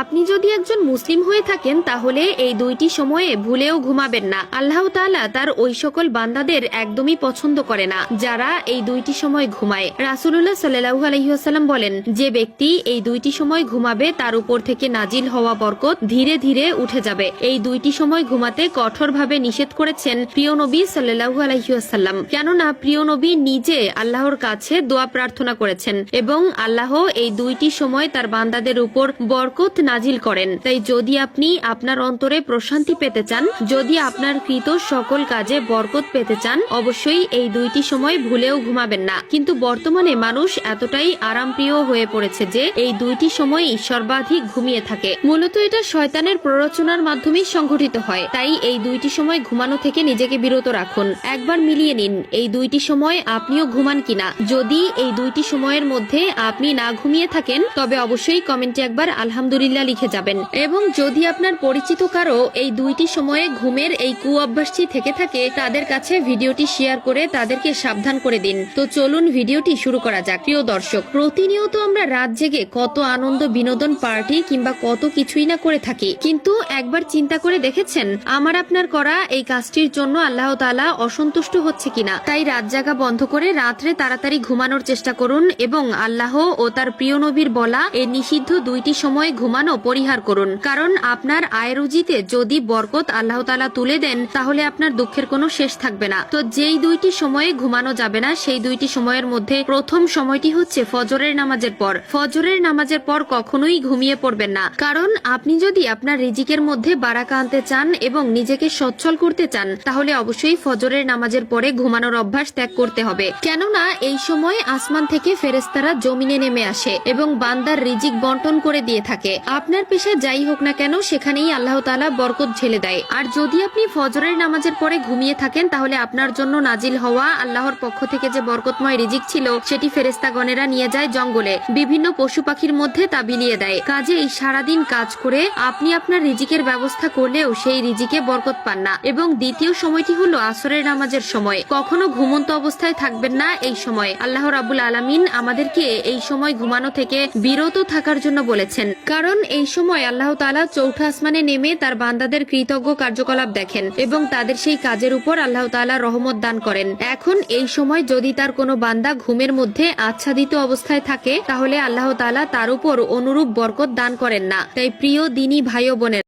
আপনি যদি একজন মুসলিম হয়ে থাকেন তাহলে এই দুইটি সময়ে ভুলেও ঘুমাবেন না। আল্লাহ তাআলা তার ওই সকল বান্দাদের একদমই পছন্দ করে না যারা এই দুইটি সময় ঘুমায়। রাসূলুল্লাহ সাল্লাল্লাহু আলাইহি ওয়াসাল্লাম বলেন, যে ব্যক্তি এই দুইটি সময় ঘুমাবে তার উপর থেকে নাজিল হওয়া বরকত ধীরে ধীরে উঠে যাবে। এই দুইটি সময় ঘুমাতে কঠোরভাবে নিষেধ করেছেন প্রিয় নবী সাল্লাল্লাহু আলাইহি ওয়াসাল্লাম, কেননা প্রিয় নবী নিজে আল্লাহর কাছে দোয়া প্রার্থনা করেছেন এবং আল্লাহ এই দুইটি সময় তার বান্দাদের উপর বরকত নাজিল করেন। তাই যদি আপনি আপনার অন্তরে প্রশান্তি পেতে চান, যদি আপনার কৃত সকল কাজে বরকত পেতে চান, অবশ্যই এই দুইটি সময় ভুলেও ঘুমাবেন না। কিন্তু বর্তমানে মানুষ এতটাই আরামপ্রিয় হয়ে পড়েছে যে এই দুইটি সময়ই সর্বাধিক ঘুমিয়ে থাকে। মূলত এটা শয়তানের প্ররোচনার মাধ্যমেই সংঘটিত হয়। তাই এই দুইটি সময় ঘুমানো থেকে নিজেকে বিরত রাখুন। একবার মিলিয়ে নিন এই দুইটি সময় আপনিও ঘুমান কিনা। যদি এই দুইটি সময়ের মধ্যে আপনি না ঘুমিয়ে থাকেন তবে অবশ্যই কমেন্টে একবার আলহামদুলিল্লাহ লিখে যাবেন। এবং যদি আপনার পরিচিত কারো এই দুইটি সময়ে ঘুমের এই কুঅভ্যাসটি থেকে থাকে তাদের কাছে ভিডিওটি শেয়ার করে তাদেরকে সাবধান করে দিন। তো চলুন ভিডিওটি শুরু করা যাক। প্রিয় দর্শক, প্রতিনিয়ত আমরা রাত জেগে কত আনন্দ, বিনোদন, পার্টি কিংবা কত কিছুই না করে থাকি, কিন্তু একবার চিন্তা করে দেখেছেন আমার আপনার করা এই কাজটির জন্য আল্লাহ তাআলা অসন্তুষ্ট হচ্ছে কিনা? তাই রাত জাগা বন্ধ করে রাত্রে তাড়াতাড়ি ঘুমানোর চেষ্টা করুন এবং আল্লাহ ও তার প্রিয় নবীর বলা এই নিষিদ্ধ দুইটি সময় ঘুমানো পরিহার করুন। কারণ আপনার আয় রুজিতে যদি বরকত আল্লাহ তাআলা তুলে দেন তাহলে আপনার দুঃখের কোনো শেষ থাকবে না। তো যেই দুইটি সময়ে ঘুমানো যাবে না সেই দুইটি সময়ের মধ্যে প্রথম সময়টি হচ্ছে ফজরের নামাজের পর। ফজরের নামাজের পর কখনোই ঘুমিয়ে পড়বেন না, কারণ আপনি যদি আপনার রিজিকের মধ্যে বারাকা আনতে চান এবং নিজেকে সচ্ছল করতে চান তাহলে অবশ্যই ফজরের নামাজের পরে ঘুমানোর অভ্যাস ত্যাগ করতে হবে। কেননা এই সময় আসমান থেকে ফেরেশতারা জমিনে নেমে আসে এবং বান্দার রিজিক বন্টন করে দিয়ে থাকে। আপনার পেশা যাই হোক না কেন সেখানেই আল্লাহ তাআলা বরকত ঢেলে দেয়। আর যদি আপনি ফজরের নামাজের পরে ঘুমিয়ে থাকেন তাহলে আপনার জন্য নাজিল হওয়া আল্লাহর পক্ষ থেকে যে বরকতময় রিজিক ছিল সেটি ফেরেশতাগণেরা নিয়ে যায় জঙ্গলে, বিভিন্ন পশু পাখির মধ্যে তা বিলিয়ে দেয়। কাজেই সারাদিন কাজ করে আপনি আপনার রিজিকের ব্যবস্থা করলেও সেই রিজিকে বরকত পান না। এবং দ্বিতীয় সময়টি হলো আসরের নামাজের সময়। কখনো ঘুমন্ত অবস্থায় থাকবেন না এই সময়। আল্লাহ রাব্বুল আলামিন আমাদেরকে এই সময় ঘুমানো থেকে বিরত থাকার জন্য বলেছেন, কারণ এই সময় আল্লাহ তাআলা চৌঠা আসমানে নেমে তার বান্দাদের কৃতজ্ঞ কার্যকলাপ দেখেন এবং তাদের সেই কাজের উপর আল্লাহ তাআলা রহমত দান করেন। এখন এই সময় যদি তার কোনো বান্দা ঘুমের মধ্যে আচ্ছাদিত অবস্থায় থাকে তাহলে আল্লাহ তাআলা তার উপর অনুরূপ বরকত দান করেন না। তাই প্রিয় দিনী ভাই ও বোনের